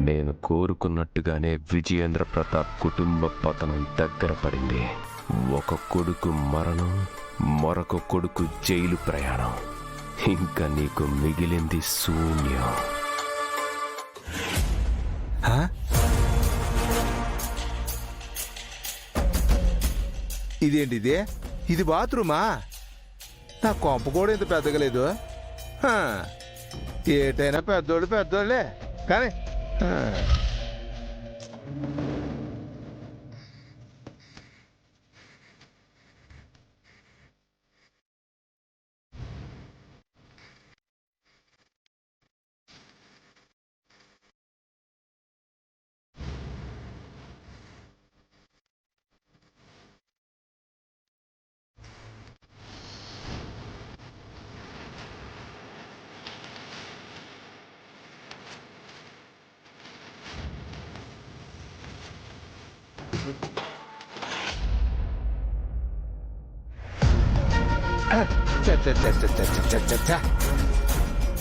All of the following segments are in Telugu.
నేను కోరుకున్నట్టుగానే విజయేంద్ర ప్రతాప్ కుటుంబ పతనం దగ్గర పడింది. ఒక కొడుకు మరణం, మరొక కొడుకు జైలు ప్రయాణం. ఇంకా నీకు మిగిలింది శూన్యం. ఇదేంటిదే? ఇది బాత్రూమా? నా కొంప కూడా ఇంత పెద్దగా లేదు. ఏటైనా పెద్దోళ్ళే కానీ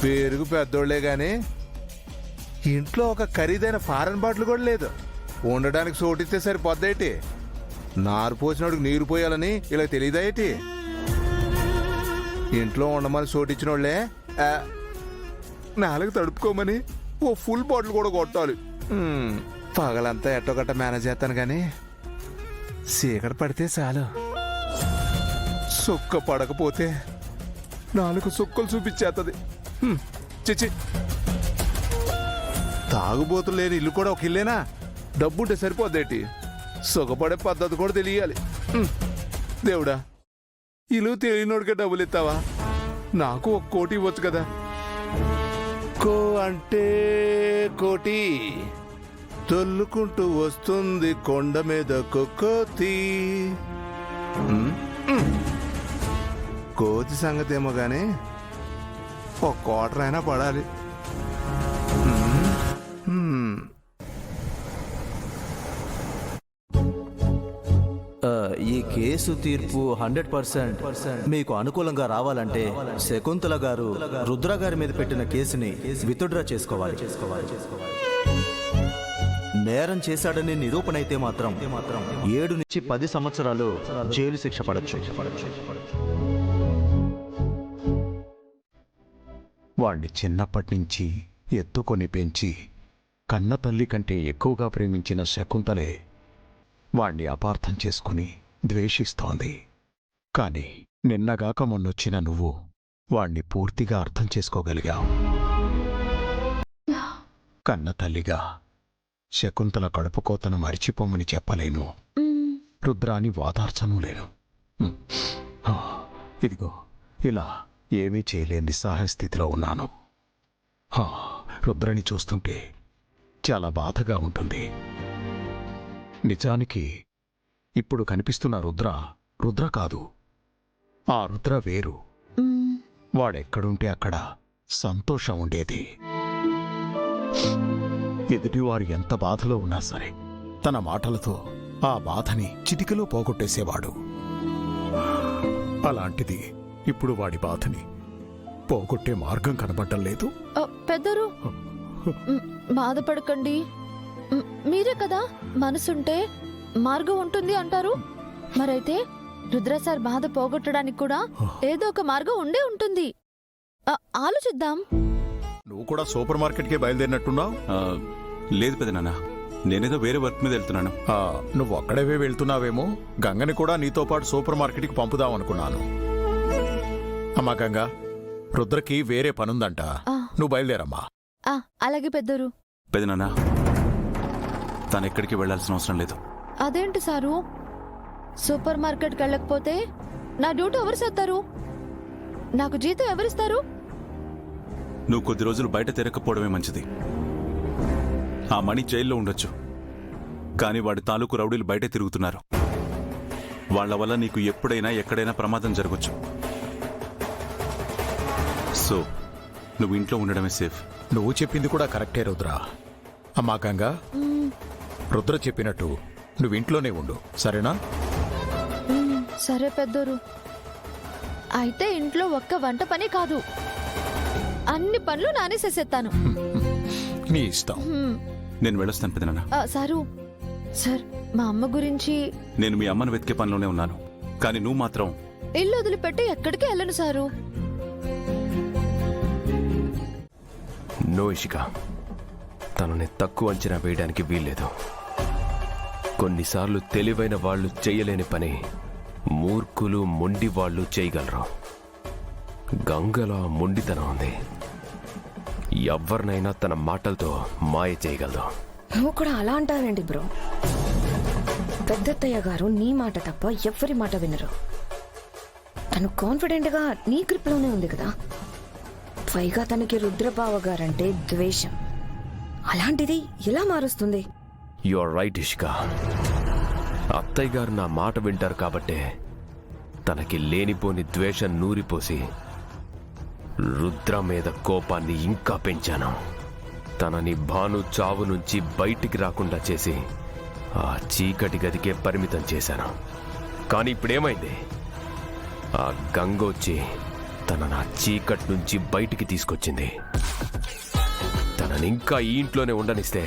పేరుకు పెద్దోళ్లే గాని ఇంట్లో ఒక ఖరీదైన ఫారెన్ బాటిల్ కూడా లేదు. ఉండడానికి చోటిస్తే సరిపోద్దేటి? నారు పోసినోడికి నీరు పోయాలని ఇలా తెలియదా ఏంటి? ఇంట్లో ఉండమని చోటిచ్చిన వాళ్ళే నాలుగు తడుపుకోమని ఓ ఫుల్ బాటిల్ కూడా కొట్టాలి. పగలంతా ఎట్టోగట్ట మేనేజ్ చేస్తాను కానీ చీకటి పడితే చాలు. సుక్క పడకపోతే 4 సుక్కలు చూపించేస్తుంది. చిచి, తాగుబోతులు లేని ఇల్లు కూడా ఒక ఇల్లేనా? డబ్బుంటే సరిపోద్దేటి? సుఖపడే పద్ధతి కూడా తెలియాలి. దేవుడా, ఇల్లు తెలియనోడికే డబ్బులు ఇస్తావా? నాకు 1 కోటి ఇవ్వచ్చు కదా. కో అంటే కోటి తొల్లుకుంటూ వస్తుంది కొండ మీద కోతి. కోతి సంగతి ఏమో గాని 1 క్వార్టర్ అయినా పడాలి. ఈ కేసు తీర్పు 100% మీకు అనుకూలంగా రావాలంటే శకుంతల గారు రుద్ర గారి మీద పెట్టిన కేసుని విత్డ్రా చేసుకోవాలి. నేరం చేశాడని నిరూపణ అయితే మాత్రం 7 నుంచి 10 సంవత్సరాలు జైలు శిక్ష పడచ్చు. వాణ్ణి చిన్నప్పటి నుంచి ఎత్తుకొని పెంచి కన్న తల్లి కంటే ఎక్కువగా ప్రేమించిన శకుంతలే వాణ్ణి అపార్థం చేసుకుని ద్వేషిస్తోంది. కాని నిన్నగాక మొన్నొచ్చిన నువ్వు వాణ్ణి పూర్తిగా అర్థం చేసుకోగలిగావు. కన్న తల్లిగా శకుంతల కడుపుకోతను మరిచిపోమని చెప్పలేను, రుద్రాని వాదార్చను లేను. ఇదిగో ఇలా ఏమీ చేయలేని నిస్సహాయ స్థితిలో ఉన్నాను. రుద్రని చూస్తుంటే చాలా బాధగా ఉంటుంది. నిజానికి ఇప్పుడు కనిపిస్తున్న రుద్ర కాదు. ఆ రుద్ర వేరు. వాడెక్కడుంటే అక్కడ సంతోషం ఉండేది. ఎదుటివారు ఎంత బాధలో ఉన్నా సరే తన మాటలతో ఆ బాధని చిటికలో పోగొట్టేసేవాడు. అలాంటిది ఇప్పుడు వాడి బాధని పోగొట్టే మార్గం కనబడ్డం లేదు. పెద్దరు, బాధపడకండి. మీరే కదా మనసుంటే మార్గం ఉంటుంది అంటారు. మరైతే రుద్ర సార్ బాధ పోగొట్టడానికి కూడా ఏదో ఒక మార్గం ఉండే ఉంటుంది. ఆలోచిద్దాం. నువ్వు కూడా సూపర్ మార్కెట్కే బయలుదేరినట్టున్నావు. లేదు పెదనాన్న, నేనేదో వేరే వర్క్ మీద వెళ్తున్నాను. నువ్వు అక్కడవే వెళ్తున్నావేమో. గంగని కూడా నీతో పాటు సూపర్ మార్కెట్కి పంపుదాం అనుకున్నాను. అమ్మా గంగా, రుద్రకి వేరే పనుందంట, నువ్వు బయలుదేరమ్మా. అలాగే పెద్దరు. పెదనాన్న, తనెక్కడికి వెళ్లాల్సిన అవసరం లేదు. అదేంటి సారు, సూపర్ మార్కెట్కి వెళ్ళకపోతే నా డ్యూటీ ఎవరు చేస్తారు? నాకు జీతం ఎవరిస్తారు? నువ్వు కొద్ది రోజులు బయట తిరగకపోవడమే మంచిది. ఆ మణి జైల్లో ఉండొచ్చు, కానీ వాడి తాలూకు రౌడీలు బయటే తిరుగుతున్నారు. వాళ్ల వల్ల నీకు ఎప్పుడైనా ఎక్కడైనా ప్రమాదం జరగచ్చు. సో నువ్వు ఇంట్లో ఉండడమే సేఫ్. నువ్వు చెప్పింది కూడా కరెక్టే రుద్ర. అమ్మా గంగా, రుద్ర చెప్పినట్టు నువ్వింట్లోనే ఉండు, సరేనా? సరే పెద్దరు. అయితే ఇంట్లో ఒక్క వంట పని కాదు, అన్ని పనులు నానే చేసేస్తాను. నీ ఇష్టం. నేను వెళ్ళొస్తాను పెదనాన్న. సారు సార్, మా అమ్మ గురించి నేను మీ అమ్మను వెతికే పనిలోనే ఉన్నాను, కానీ నువ్వు మాత్రం ఇల్లు వదిలిపెట్టి ఎక్కడికి వెళ్ళను సారు. నో ఇషిక, తనని తక్కువ అంచనా వేయడానికి వీల్లేదు. కొన్నిసార్లు తెలివైన వాళ్ళు చేయలేని పని మూర్ఖులు మొండి వాళ్ళు చేయగలరు. గంగలో ఆ మొండితనం ఉంది. ఎవరినైనా తన మాటలతో మాయ చేయగలదు. నువ్వు కూడా అలా అంటావేంటి బ్రో? పెద్దత్తయ్య గారు నీ మాట తప్ప ఎవ్వరి మాట వినరు. తను కాన్ఫిడెంట్ గా నీ గ్రిప్ లోనే ఉంది కదా. పైగా తనకి రుద్రబావ గారంటే ద్వేషం. అలాంటిది ఎలా మారుస్తుంది? You are right Ishika. అత్తయ్య గారు నా మాట వింటారు కాబట్టే తనకి లేనిపోని ద్వేషం నూరిపోసి రుద్ర మీద కోపాన్ని ఇంకా పెంచాను. తనని భాను చావు నుంచి బయటికి రాకుండా చేసి ఆ చీకటి గదికే పరిమితం చేశాను. కానీ ఇప్పుడేమైంది? ఆ గంగొచ్చి తనని ఆ చీకటి నుంచి బయటికి తీసుకొచ్చింది. తనని ఇంకా ఈ ఇంట్లోనే ఉండనిస్తే